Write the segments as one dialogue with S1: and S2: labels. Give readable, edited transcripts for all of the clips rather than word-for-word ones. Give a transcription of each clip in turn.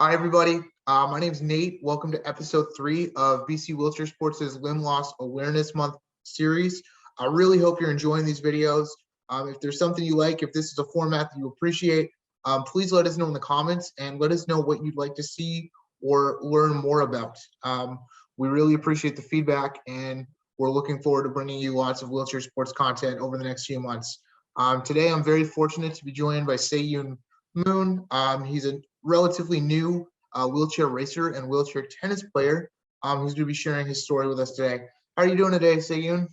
S1: Hi, everybody. My name is Nate. Welcome to episode 3 of BC Wheelchair Sports' Limb Loss Awareness Month series. I really hope you're enjoying these videos. If there's something you like, if this is a format that you appreciate, please let us know in the comments and let us know what you'd like to see or learn more about. We really appreciate the feedback, and we're looking forward to bringing you lots of wheelchair sports content over the next few months. Today, I'm very fortunate to be joined by Se-Youn Moon. He's a relatively new wheelchair racer and wheelchair tennis player who's going to be sharing his story with us today. How are you doing today, Se-Youn?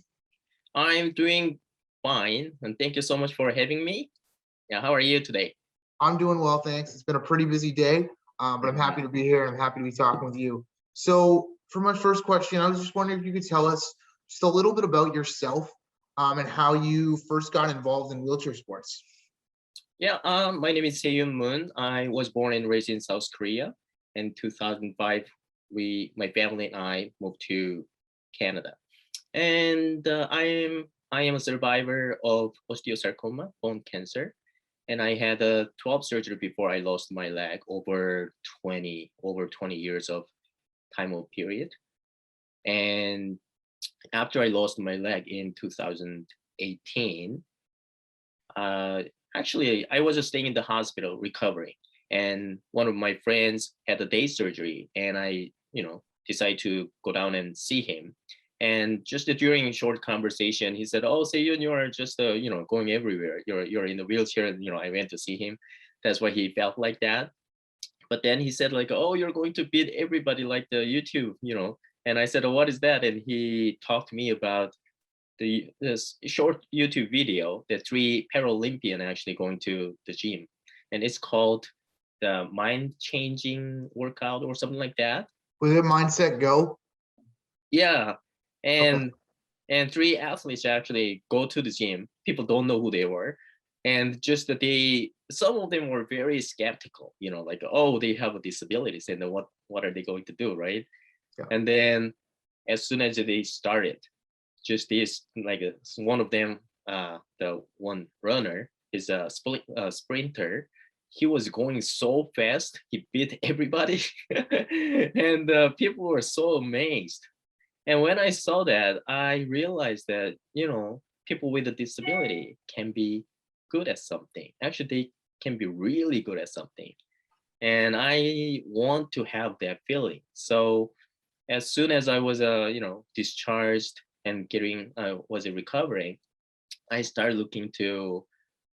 S2: I'm doing fine, and thank you so much for having me. Yeah, how are you today?
S1: I'm doing well, thanks. It's been a pretty busy day, but I'm happy to be here and I'm happy to be talking with you. So, for my first question, I was just wondering if you could tell us just a little bit about yourself and how you first got involved in wheelchair sports.
S2: Yeah, my name is Se-Youn Moon. I was born and raised in South Korea. In 2005, my family and I moved to Canada, and I am a survivor of osteosarcoma, bone cancer, and I had a 12 surgery before I lost my leg over 20 years of time of period. And after I lost my leg in 2018, uh, actually, I was just staying in the hospital recovering, and one of my friends had a day surgery, and I decided to go down and see him. And just during a short conversation, he said, "Oh, say you are just going everywhere. You're in a wheelchair." And I went to see him. That's why he felt like that. But then he said like, "Oh, you're going to beat everybody like the YouTube." And I said, "Oh, what is that?" And he talked to me about this short YouTube video that 3 Paralympian actually going to the gym, and it's called the mind changing workout or something like that.
S1: Was it Mindset Go?
S2: Yeah,
S1: Okay.
S2: and 3 athletes actually go to the gym. People don't know who they were, and just that some of them were very skeptical. Like, oh, they have disabilities, and then what are they going to do, right?
S1: Yeah.
S2: And then as soon as they started, just this like one of them, the one runner is a sprinter. He was going so fast, he beat everybody. And people were so amazed. And when I saw that, I realized that people with a disability can be good at something. Actually, they can be really good at something, and I want to have that feeling. So as soon as I was discharged and was recovering, I started looking to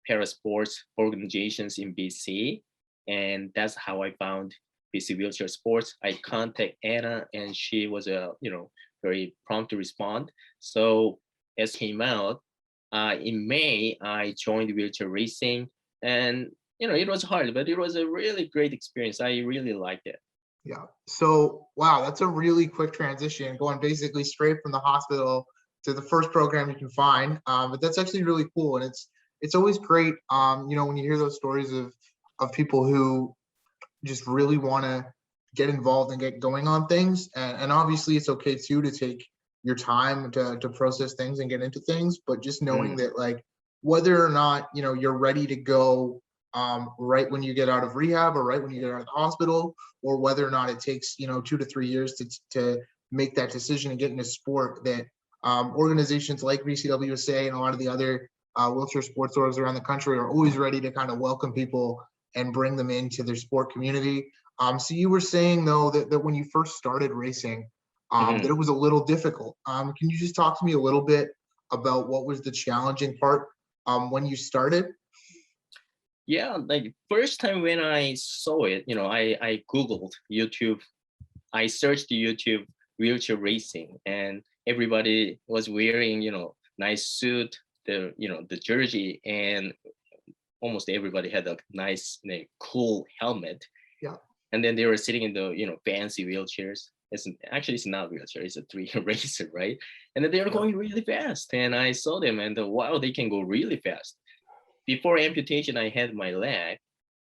S2: parasports organizations in BC, and that's how I found BC Wheelchair Sports. I contacted Anna, and she was very prompt to respond. So as came out in May, I joined wheelchair racing, and it was hard, but it was a really great experience. I really liked it.
S1: Yeah. So, wow, that's a really quick transition, going basically straight from the hospital to the first program you can find. But that's actually really cool, and it's always great, when you hear those stories of people who just really want to get involved and get going on things. And obviously, it's okay too to take your time to process things and get into things. But just knowing
S2: Mm.
S1: that, like, whether or not you're ready to go right when you get out of rehab or right when you get out of the hospital, or whether or not it takes 2 to 3 years to make that decision and get into sport, that organizations like BCWSA and a lot of the other wheelchair sports orgs around the country are always ready to kind of welcome people and bring them into their sport community. So you were saying though that when you first started racing, that it
S2: Mhm.
S1: was a little difficult. Can you just talk to me a little bit about what was the challenging part when you started?
S2: Yeah, like first time when I saw it, I Googled YouTube. I searched YouTube wheelchair racing, and everybody was wearing, nice suit, the jersey, and almost everybody had a nice, cool helmet.
S1: Yeah.
S2: And then they were sitting in the, fancy wheelchairs. It's not wheelchair, it's a three racer, right? And then they were
S1: Yeah.
S2: going really fast, and I saw them, and wow, they can go really fast. Before amputation, I had my leg,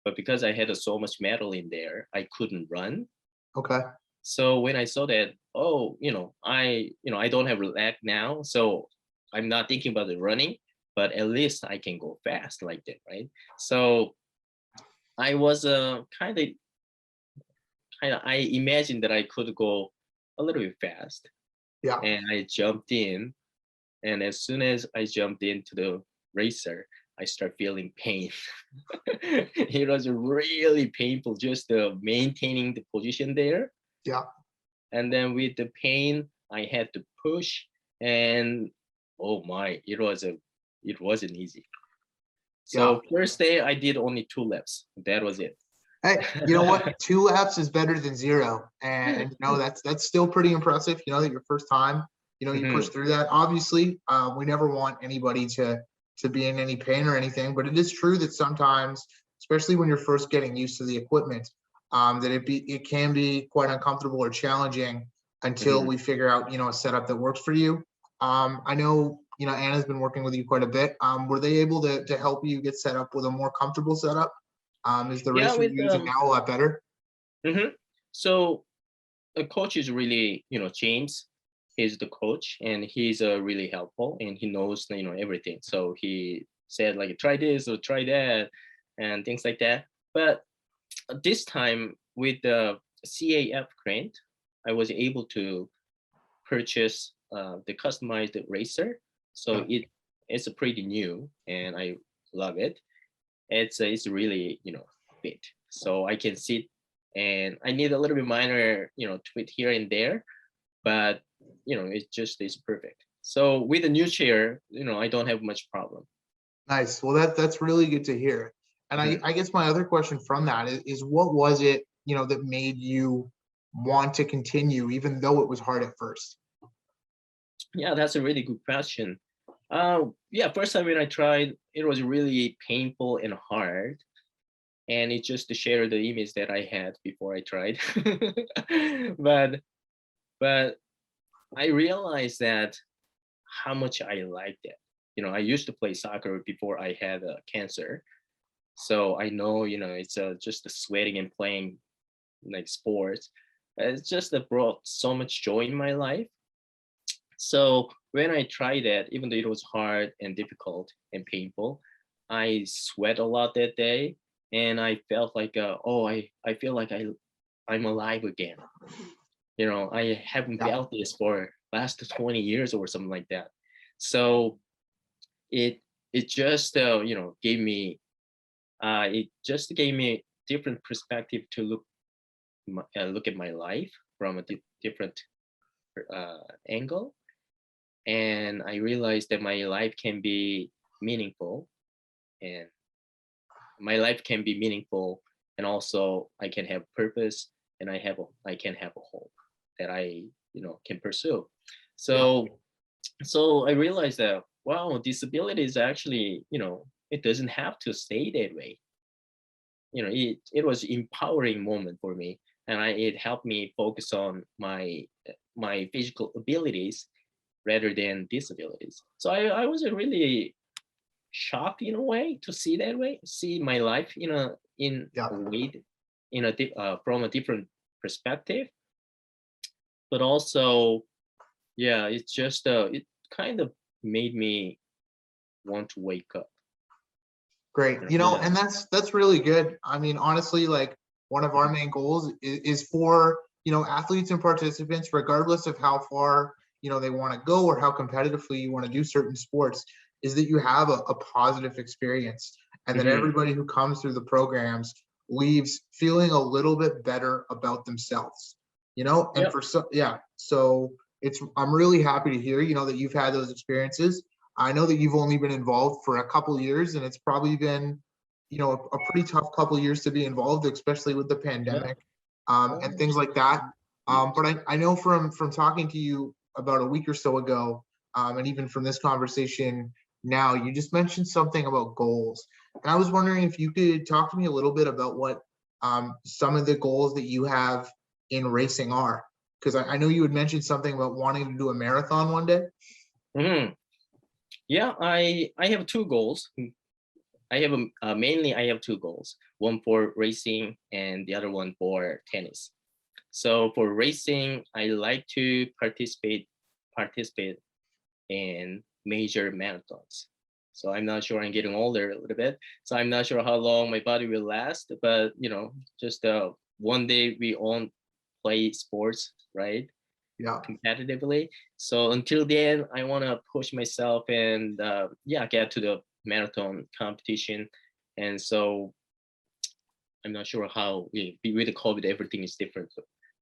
S2: but because I had so much metal in there, I couldn't run.
S1: Okay.
S2: So when I saw that, oh, I don't have a leg now, so I'm not thinking about the running, but at least I can go fast like that, right? So I was kind of I imagined that I could go a little bit fast,
S1: Yeah.
S2: and I jumped in. And as soon as I jumped into the racer, I start feeling pain. It was really painful just maintaining the position there.
S1: Yeah.
S2: And then with the pain, I had to push, and oh my, it wasn't easy.
S1: Yeah.
S2: So first day I did only 2 laps. That was it.
S1: Hey, you know what? 2 laps is better than zero, and that's still pretty impressive. That your first time, you push
S2: Mhm,
S1: through that. Obviously, we never want anybody to be in any pain or anything, but it is true that sometimes, especially when you're first getting used to the equipment, that it can be quite uncomfortable or challenging until
S2: mhm.
S1: we figure out a setup that works for you. I know Anna's been working with you quite a bit. Were they able to help you get set up with a more comfortable setup? Is the
S2: Yeah,
S1: racer
S2: with
S1: you're using now a lot better?
S2: mhm. So the coach is really, James is the coach, and he's really helpful, and he knows, everything. So he said like try this or try that, and things like that. But this time with the CAF grant, I was able to purchase the customized racer. So
S1: Yeah.
S2: it's a pretty new, and I love it. It's really fit, so I can sit, and I need a little bit minor tweak here and there, but it just is perfect. So with the new chair, I don't have much problem.
S1: Nice. Well, that's really good to hear. And I,
S2: Mhm.
S1: I guess my other question from that is what was it, that made you want to continue even though it was hard at first?
S2: Yeah, that's a really good question. Yeah, first time when I tried, it was really painful and hard, and it just to share the image that I had before I tried. but but I realized that how much I liked it. I used to play soccer before I had cancer, so I know it's just the sweating and playing like sports. It's just that brought so much joy in my life. So when I tried that, even though it was hard and difficult and painful, I sweat a lot that day, and I felt like I feel like I'm alive again. I haven't
S1: Yeah.
S2: felt this for last 20 years or something like that. So it it just gave me different perspective to look at my life from a different angle, and I realized that my life can be meaningful, and my life can be meaningful, and also I can have purpose, and I can have a hope that I can pursue.
S1: Yeah.
S2: So I realized that wow, disability is actually it doesn't have to stay that way. It was empowering moment for me, and it helped me focus on my physical abilities rather than disabilities. So I was really shocked in a way to see my life
S1: Yeah.
S2: a way, from a different perspective. But also, yeah, it's just it kind of made me want to wake up.
S1: Great.
S2: Yeah.
S1: And that's really good. I mean, honestly, like one of our main goals is for, athletes and participants, regardless of how far, they want to go or how competitively you want to do certain sports, is that you have a positive experience and that
S2: Hmm.
S1: everybody who comes through the programs leaves feeling a little bit better about themselves, and
S2: Yeah.
S1: for so, yeah. So I'm really happy to hear, that you've had those experiences. I know that you've only been involved for a couple years, and it's probably been, a pretty tough couple years to be involved, especially with the
S2: Yeah.
S1: pandemic, and things like that. But I know from talking to you about a week or so ago, and even from this conversation now, you just mentioned something about goals, and I was wondering if you could talk to me a little bit about what some of the goals that you have in racing are, because I know you had mentioned something about wanting to do a marathon one day.
S2: Hmm. Yeah, I have two goals. Mainly I have two goals. One for racing and the other one for tennis. So for racing, I like to participate in major marathons. So I'm not sure, I'm getting older a little bit. So I'm not sure how long my body will last, but just one day we play sports, right?
S1: Yeah.
S2: Competitively. So until then, I want to push myself and yeah, get to the marathon competition. And so I'm not sure how with the COVID, everything is different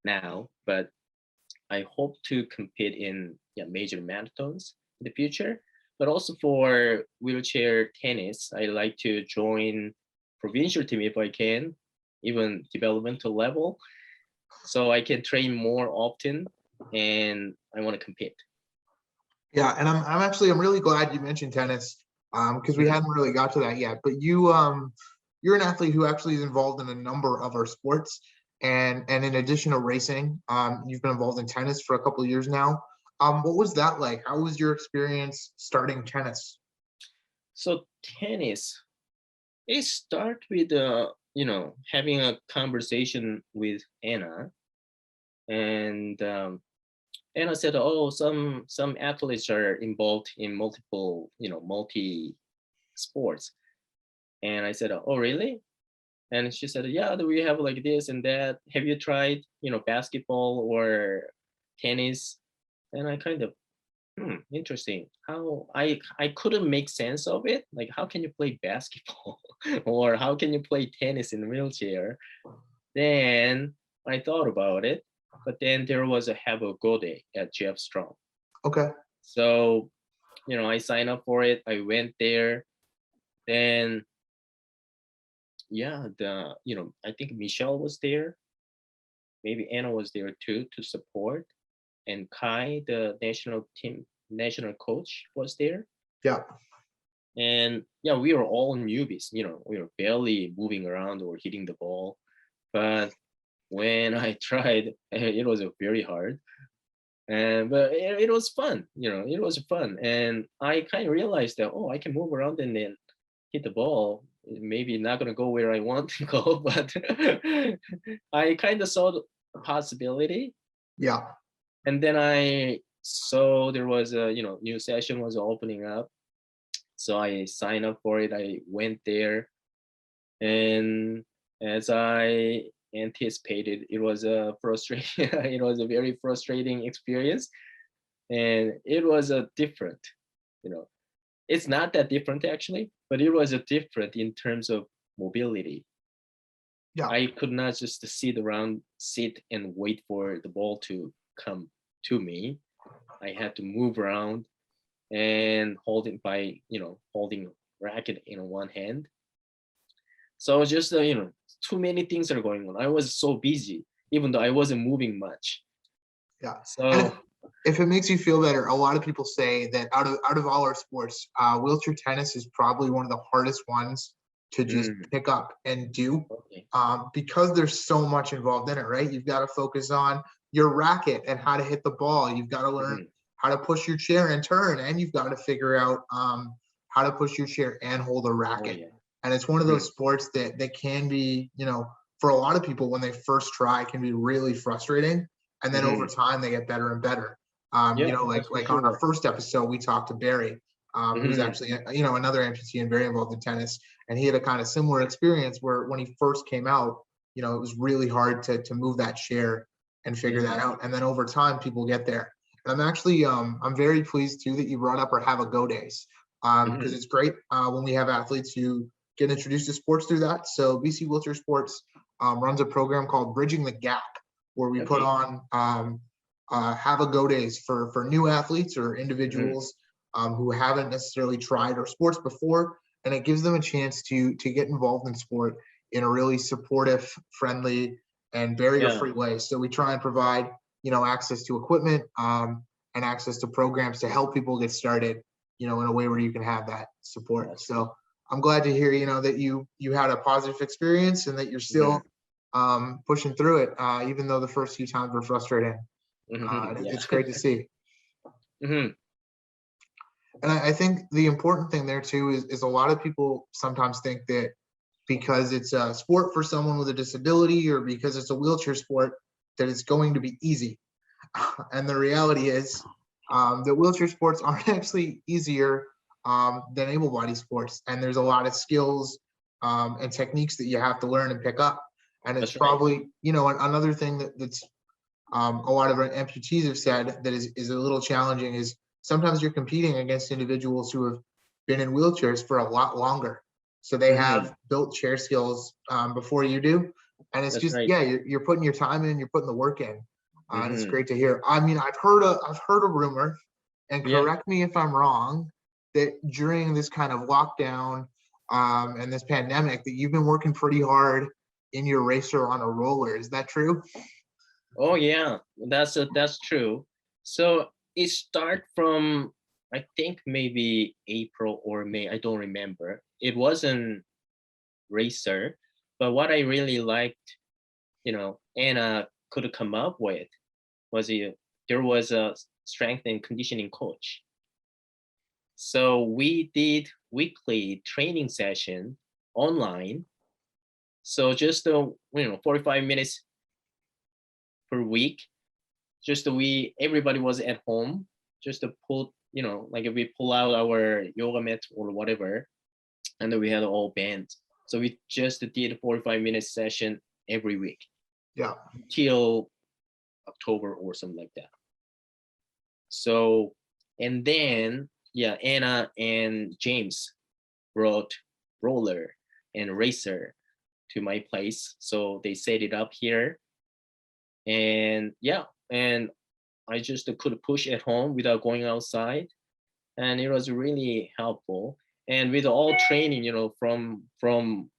S2: now, but I hope to compete in major marathons in the future. But also for wheelchair tennis, I like to join provincial team if I can, even developmental level, so I can train more often, and I want to compete.
S1: Yeah, and I'm really glad you mentioned tennis, because we
S2: Mhm.
S1: hadn't really got to that yet. But you're an athlete who actually is involved in a number of our sports, and in addition to racing, you've been involved in tennis for a couple of years now. What was that like? How was your experience starting tennis?
S2: So tennis, it start with having a conversation with Anna, and Anna said, "Oh, some athletes are involved in multiple, multi sports." And I said, "Oh, really?" And she said, "Yeah, we have like this and that. Have you tried, basketball or tennis?" And I kind of, interesting. How I couldn't make sense of it. Like, how can you play basketball or how can you play tennis in a wheelchair? Then I thought about it, but then there was a have a go day at Jeff Strong.
S1: Okay.
S2: So, I signed up for it. I went there. Then, yeah, I think Michelle was there. Maybe Anna was there too to support. And Kai, the national coach, was there.
S1: Yeah.
S2: And yeah, we were all newbies. We were barely moving around or hitting the ball. But when I tried, it was very hard. But it was fun. It was fun. And I kind of realized that, oh, I can move around and then hit the ball. Maybe not gonna go where I want to go, but I kind of saw the possibility.
S1: Yeah.
S2: And then I saw there was a new session was opening up, so I signed up for it. I went there, and as I anticipated, it was a frustrating. It was a very frustrating experience, and it was a different. You know, it's not that different actually, but it was a different in terms of mobility.
S1: Yeah.
S2: I could not just sit and wait for the ball to come to me. I had to move around and holding racket in one hand. So just too many things are going on. I was so busy, even though I wasn't moving much.
S1: Yeah. And
S2: So
S1: if it makes you feel better, a lot of people say that out of all our sports, wheelchair tennis is probably one of the hardest ones to just
S2: mm,
S1: pick up and do,
S2: okay.
S1: because there's so much involved in it, right? You've got to focus on your racket and how to hit the ball. You've got to learn
S2: Mhm.
S1: how to push your chair and turn, and you've got to figure out how to push your chair and hold a
S2: Oh
S1: racket.
S2: yeah.
S1: And it's one of those
S2: Mhm.
S1: sports that can be, for a lot of people when they first try, can be really frustrating. And then over
S2: Mhm.
S1: time, they get better and better.
S2: Yeah,
S1: Like
S2: that's for
S1: on our
S2: sure.
S1: first episode, we talked to Barry, who's
S2: Mhm.
S1: actually another amputee and very involved in tennis, and he had a kind of similar experience where when he first came out, it was really hard to move that chair and figure that
S2: Mhm.
S1: out. And then over time, people get there. And I'm very pleased too that you brought up our have a go days, because
S2: Mhm.
S1: it's great when we have athletes who get introduced to sports through that. So BC Wheelchair Sports runs a program called Bridging the Gap, where we put
S2: Okay.
S1: on have a go days for new athletes or
S2: Mhm.
S1: individuals who haven't necessarily tried our sports before, and it gives them a chance to get involved in sport in a really supportive, friendly, and
S2: Yeah.
S1: barrier-free way. So we try and provide access to equipment, and access to programs to help people get started, in a way where you can have that support.
S2: That's good.
S1: So I'm glad to hear that you had a positive experience and that you're still
S2: Mhm.
S1: pushing through it, even though the first few times were frustrating.
S2: Mhm. Yeah.
S1: It's great to see.
S2: Mhm.
S1: And I think the important thing there too is a lot of people sometimes think that because it's a sport for someone with a disability or because it's a wheelchair sport, that it's going to be easy. And the reality is that wheelchair sports aren't actually easier than able-bodied sports. And there's a lot of skills and techniques that you have to learn and pick up. And it's
S2: That's right.
S1: probably, another thing that's a lot of our amputees have said that is a little challenging is sometimes you're competing against individuals who have been in wheelchairs for a lot longer. So they
S2: Mhm.
S1: have built chair skills before you do. And it's
S2: That's
S1: just,
S2: right.
S1: yeah, you're putting your time in, you're putting the work in. And it's
S2: Mhm.
S1: great to hear. I mean, I've heard a rumor, and
S2: Yeah.
S1: correct me if I'm wrong, that during this kind of lockdown and this pandemic, that you've been working pretty hard in your racer on a roller. Is that true?
S2: Oh yeah, that's true. So it start from, I think maybe April or May. I don't remember. It wasn't racer, but what I really liked, Anna could come up with was there was a strength and conditioning coach. So we did weekly training session online. So just 45 minutes per week. Just we everybody was at home. Just to pull, like if we pull out our yoga mat or whatever, and then we had all bands. So we just did a 45-minute session every week
S1: Yeah.
S2: till October or something like that. So, and then, yeah, Anna and James brought roller and racer to my place. So they set it up here. And yeah, and I just could push at home without going outside. And it was really helpful. And with all training, from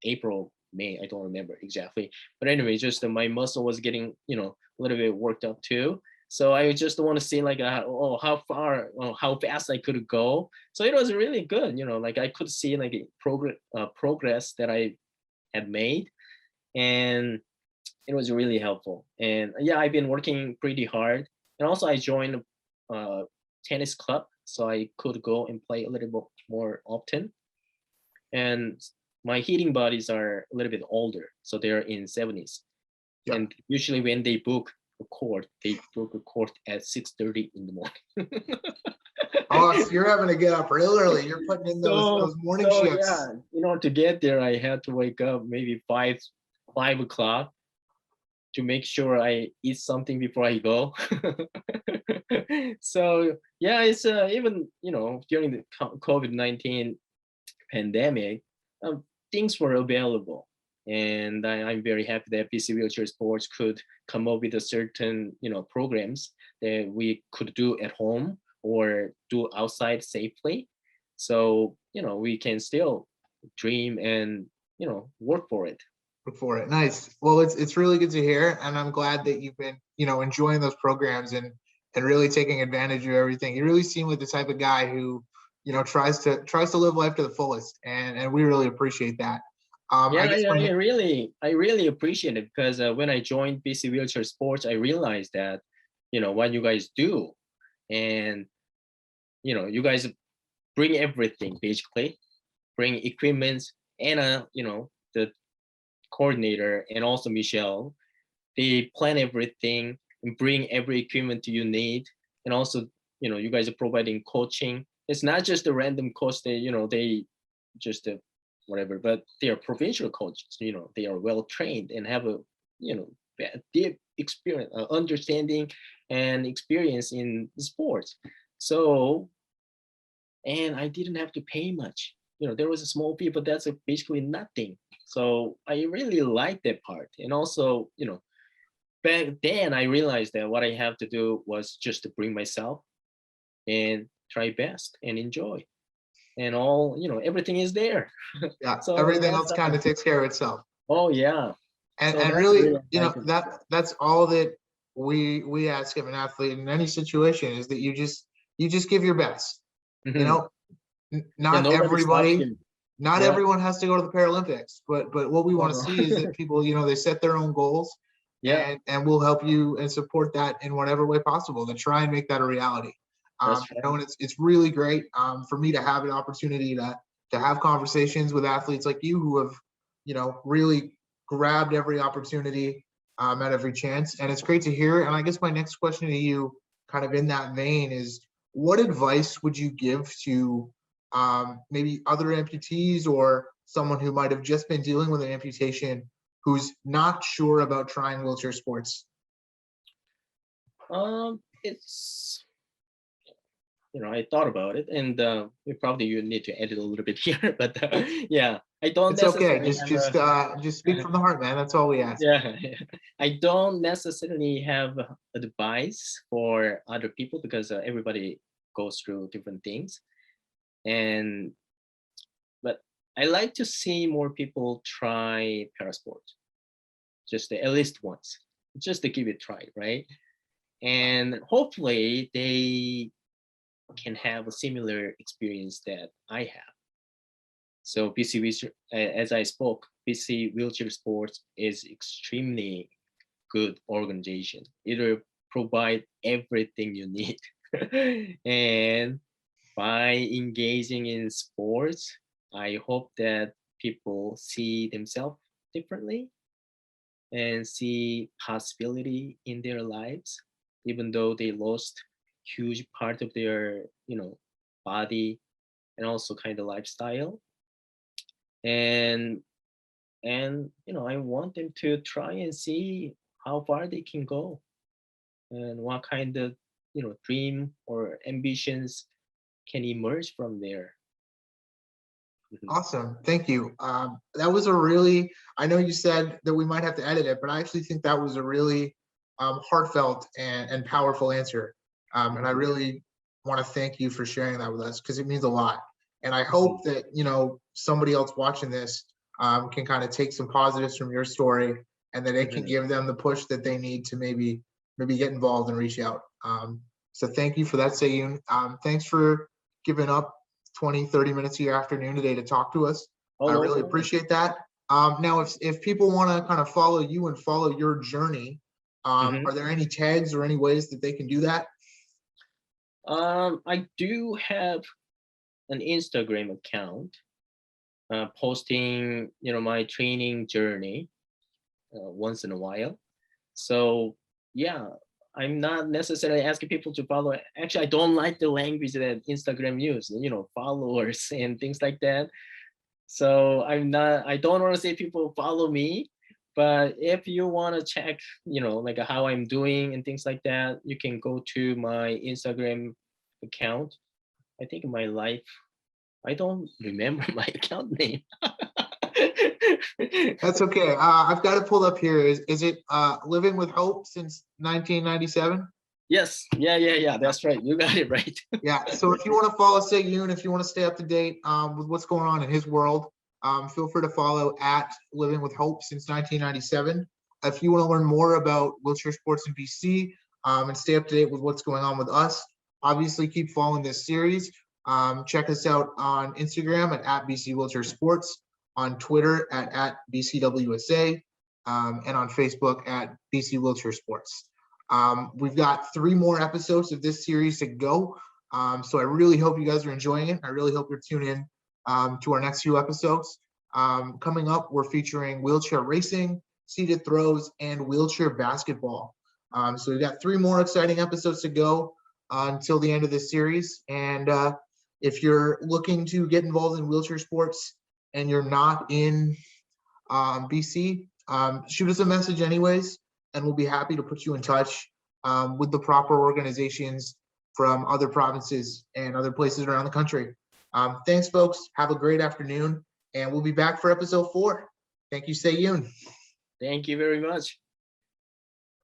S2: April, May, I don't remember exactly. But anyway, just my muscle was getting, a little bit worked up too. So I just want to see like, how far, how fast I could go. So it was really good, like I could see like progress that I had made, and it was really helpful. And yeah, I've been working pretty hard. And also I joined a tennis club, so I could go and play a little bit more often. And my hitting buddies are a little bit older, so they're in 70s.
S1: Yeah.
S2: And usually when they book a court, they book a court at 6:30 in the morning.
S1: Oh, so you're having to get up real early. You're putting in those morning
S2: So
S1: shifts.
S2: yeah, in order to get there, I had to wake up maybe 5 o'clock to make sure I eat something before I go. So yeah, it's even during the COVID-19 pandemic, things were available, and I'm very happy that BC Wheelchair Sports could come up with a certain programs that we could do at home or do outside safely. So we can still dream and work for it.
S1: For it. Nice. Well, it's really good to hear, and I'm glad that you've been enjoying those programs and really taking advantage of everything. You really seem like the type of guy who tries to live life to the fullest, and we really appreciate that.
S2: Yeah,
S1: I guess
S2: I really appreciate it because when I joined BC Wheelchair Sports, I realized that what you guys do, and you guys bring everything basically, bring equipment, and the coordinator and also Michelle, they plan everything and bring every equipment you need, and also you guys are providing coaching. It's not just a random coach. They just whatever, but they are provincial coaches. They are well trained and have a you know deep experience, understanding and experience in sports. So, and I didn't have to pay much. There was a small fee, but that's basically nothing. So I really like that part. And also, back then I realized that what I have to do was just to bring myself and try best and enjoy. And everything is there.
S1: yeah,
S2: So
S1: everything else kind of takes care of itself.
S2: oh yeah.
S1: And
S2: So
S1: and
S2: that's
S1: really,
S2: really like it.
S1: that's all that we ask of an athlete in any situation is that you just give your best. You
S2: Mhm.
S1: know,
S2: Yeah,
S1: not
S2: nobody stops
S1: everybody
S2: you.
S1: not
S2: Yeah.
S1: everyone has to go to the Paralympics, but what we
S2: Oh
S1: want to
S2: no.
S1: see is that people, they set their own goals,
S2: Yeah,
S1: and we'll help you and support that in whatever way possible to try and make that a reality.
S2: that's right.
S1: And it's really great for me to have an opportunity to have conversations with athletes like you who have, really grabbed every opportunity at every chance, and it's great to hear. And I guess my next question to you, kind of in that vein, is what advice would you give to maybe other amputees or someone who might have just been dealing with an amputation who's not sure about trying wheelchair sports?
S2: It's I thought about it, and you need to edit a little bit here, but yeah, I don't
S1: It's okay.
S2: necessarily
S1: Just
S2: have
S1: just
S2: a
S1: uh just speak from the heart, man. That's all we ask.
S2: yeah, I don't necessarily have advice for other people because everybody goes through different things, and but I like to see more people try parasport, just at least once, just to give it a try, right? And hopefully they can have a similar experience that I have. So BC Wheelchair, as I spoke, BC Wheelchair Sports is extremely good organization. It will provide everything you need. And by engaging in sports, I hope that people see themselves differently and see possibility in their lives, even though they lost huge part of their, body and also kind of lifestyle. And I want them to try and see how far they can go and what kind of dream or ambitions can emerge from there. Mhm.
S1: Awesome. Thank you. That was a really, I know you said that we might have to edit it, but I actually think that was a really heartfelt and powerful answer. And I really want to thank you for sharing that with us because it means a lot. And I hope that, somebody else watching this can kind of take some positives from your story and that it can
S2: Mhm.
S1: give them the push that they need to maybe get involved and reach out. So thank you for that, Se-Youn. Thanks for giving up 20, 30 minutes of your afternoon today to talk to us.
S2: Oh,
S1: I
S2: no
S1: really
S2: problem.
S1: appreciate that. Now, if people want to kind of follow you and follow your journey,
S2: Mhm.
S1: are there any tags or any ways that they can do that?
S2: I do have an Instagram account posting, my training journey once in a while. So yeah, I'm not necessarily asking people to follow. Actually, I don't like the language that Instagram use, followers and things like that. So I don't want to say people follow me, but if you want to check, like how I'm doing and things like that, you can go to my Instagram account. I think my life, I don't remember my account name.
S1: That's okay. I've got it pulled up here. Is it Living with Hope since 1997?
S2: Yes. Yeah. That's right. You got it right.
S1: Yeah. So if you want to follow Se-Youn, if you want to stay up to date with what's going on in his world, feel free to follow at Living with Hope since 1997. If you want to learn more about wheelchair sports in BC and stay up to date with what's going on with us, obviously keep following this series. Check us out on Instagram at BC Wheelchair Sports, on Twitter at BCWSA, and on Facebook at BC Wheelchair Sports. We've got 3 more episodes of this series to go. So I really hope you guys are enjoying it. I really hope you're tuning in to our next few episodes. Coming up, we're featuring wheelchair racing, seated throws, and wheelchair basketball. So we've got 3 more exciting episodes to go until the end of this series. And if you're looking to get involved in wheelchair sports and you're not in BC, shoot us a message anyways, and we'll be happy to put you in touch with the proper organizations from other provinces and other places around the country. Thanks, folks. Have a great afternoon, and we'll be back for episode 4. Thank you, Se-Youn.
S2: Thank you very much.